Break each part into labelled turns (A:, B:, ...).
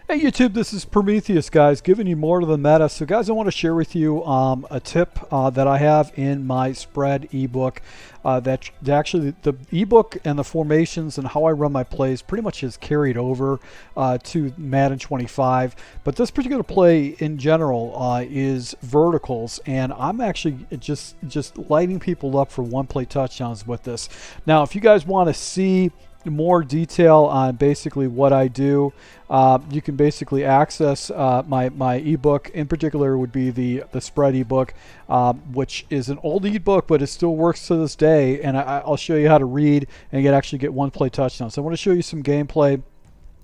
A: Hey YouTube, this is Prometheus, guys, giving you more to the meta. So guys, I want to share with you a tip that I have in my spread ebook. That actually the ebook and the formations and how I run my plays pretty much is carried over to Madden 25. But this particular play in general is verticals, and I'm actually just lighting people up for one play touchdowns with this. Now, if you guys want to see more detail on basically what I do, you can basically access my ebook. In particular would be the spread ebook, which is an old ebook, but it still works to this day, and I'll show you how to read and actually get one play touchdown. So I want to show you some gameplay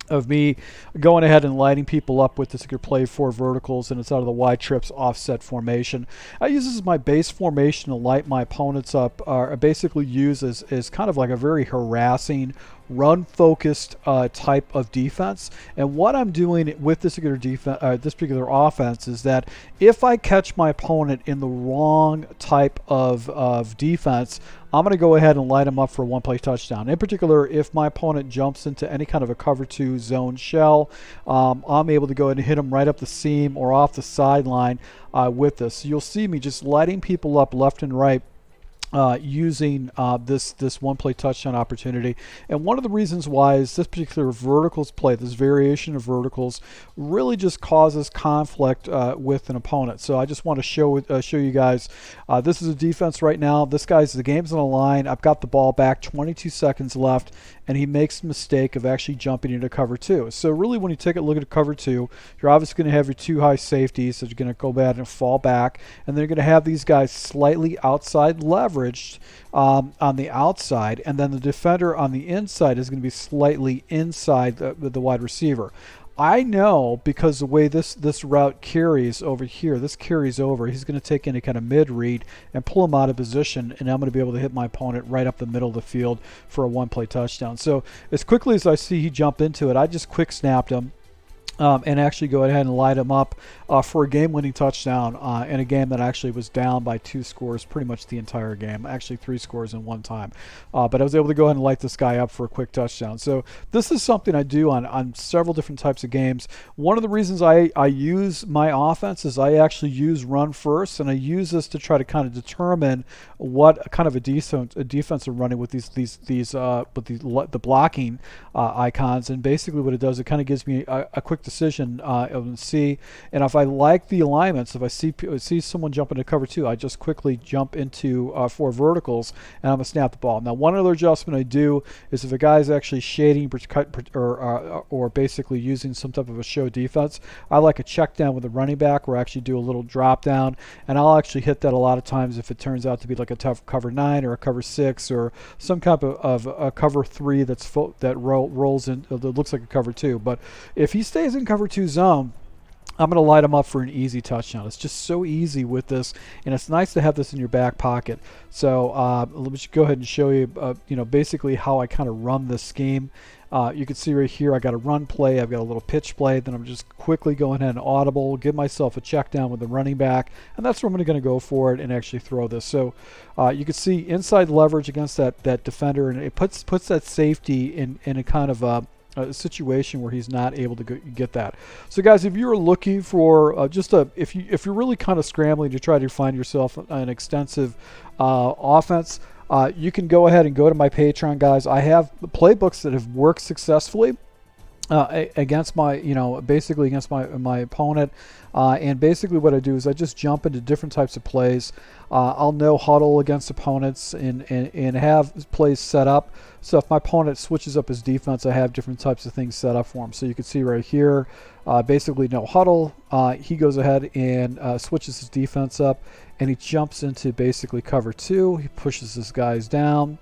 A: of me going ahead and lighting people up with this play for verticals, and it's out of the Y trips offset formation. I use this as my base formation to light my opponents up. I basically use as kind of like a very harassing, run-focused type of defense. And what I'm doing with this particular offense is that if I catch my opponent in the wrong type of defense, I'm going to go ahead and light him up for a one-play touchdown. In particular, if my opponent jumps into any kind of a cover 2 zone shell, I'm able to go ahead and hit him right up the seam or off the sideline with this. So you'll see me just lighting people up left and right, using this one play touchdown opportunity. And one of the reasons why is this particular verticals play, this variation of verticals, really just causes conflict with an opponent. So I just want to show you guys, this is a defense right now. The game's on the line. I've got the ball back, 22 seconds left, and he makes the mistake of actually jumping into cover 2. So really, when you take a look at cover 2, you're obviously going to have your two high safeties, so you're going to go back and fall back, and they're going to have these guys slightly outside leveraged on the outside, and then the defender on the inside is going to be slightly inside the wide receiver. I know, because the way this route carries over here, this carries over, he's going to take any kind of mid-read and pull him out of position, and I'm going to be able to hit my opponent right up the middle of the field for a one-play touchdown. So as quickly as I see he jump into it, I just quick snapped him. And actually go ahead and light him up for a game-winning touchdown in a game that actually was down by 2 scores pretty much the entire game, actually 3 scores in one time. But I was able to go ahead and light this guy up for a quick touchdown. So this is something I do on several different types of games. One of the reasons I use my offense is I actually use run first, and I use this to try to kind of determine what kind of a defense I'm running with the blocking icons. And basically what it does, it kind of gives me a quick decision and see. And if I like the alignments, if I see someone jump into cover 2, I just quickly jump into 4 verticals, and I'm gonna snap the ball. Now, one other adjustment I do is if a guy's actually shading or basically using some type of a show defense, I like a check down with a running back, or actually do a little drop down, and I'll actually hit that a lot of times if it turns out to be like a tough cover 9 or a cover 6 or some type of a cover 3 that rolls in that looks like a cover 2. But if he stays in cover 2 zone, I'm going to light him up for an easy touchdown. It's just so easy with this, and it's nice to have this in your back pocket. So let me just go ahead and show you, basically how I kind of run this scheme. You can see right here, I got a run play, I've got a little pitch play, then I'm just quickly going ahead and audible, give myself a check down with the running back, and that's where I'm going to go for it and actually throw this. So you can see inside leverage against that defender, and it puts that safety in a kind of a situation where he's not able to get that. So guys, if you're looking for if you're really kind of scrambling to try to find yourself an extensive offense, you can go ahead and go to my Patreon, guys. I have playbooks that have worked successfully against basically against my opponent, and basically what I do is I just jump into different types of plays. I'll no huddle against opponents and have plays set up. So if my opponent switches up his defense, I have different types of things set up for him. So you can see right here, basically no huddle. He goes ahead and switches his defense up, and he jumps into basically cover 2. He pushes his guys down.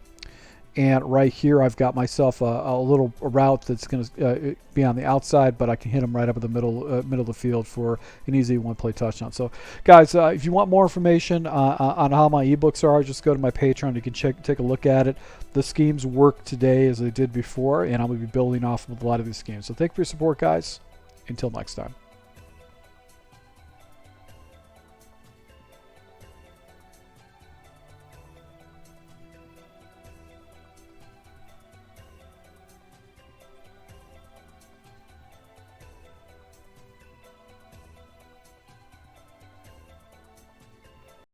A: And right here, I've got myself a little route that's going to be on the outside, but I can hit him right up in the middle of the field for an easy one-play touchdown. So, guys, if you want more information on how my ebooks are, just go to my Patreon. You can take a look at it. The schemes work today as they did before, and I'm going to be building off of a lot of these schemes. So, thank you for your support, guys. Until next time.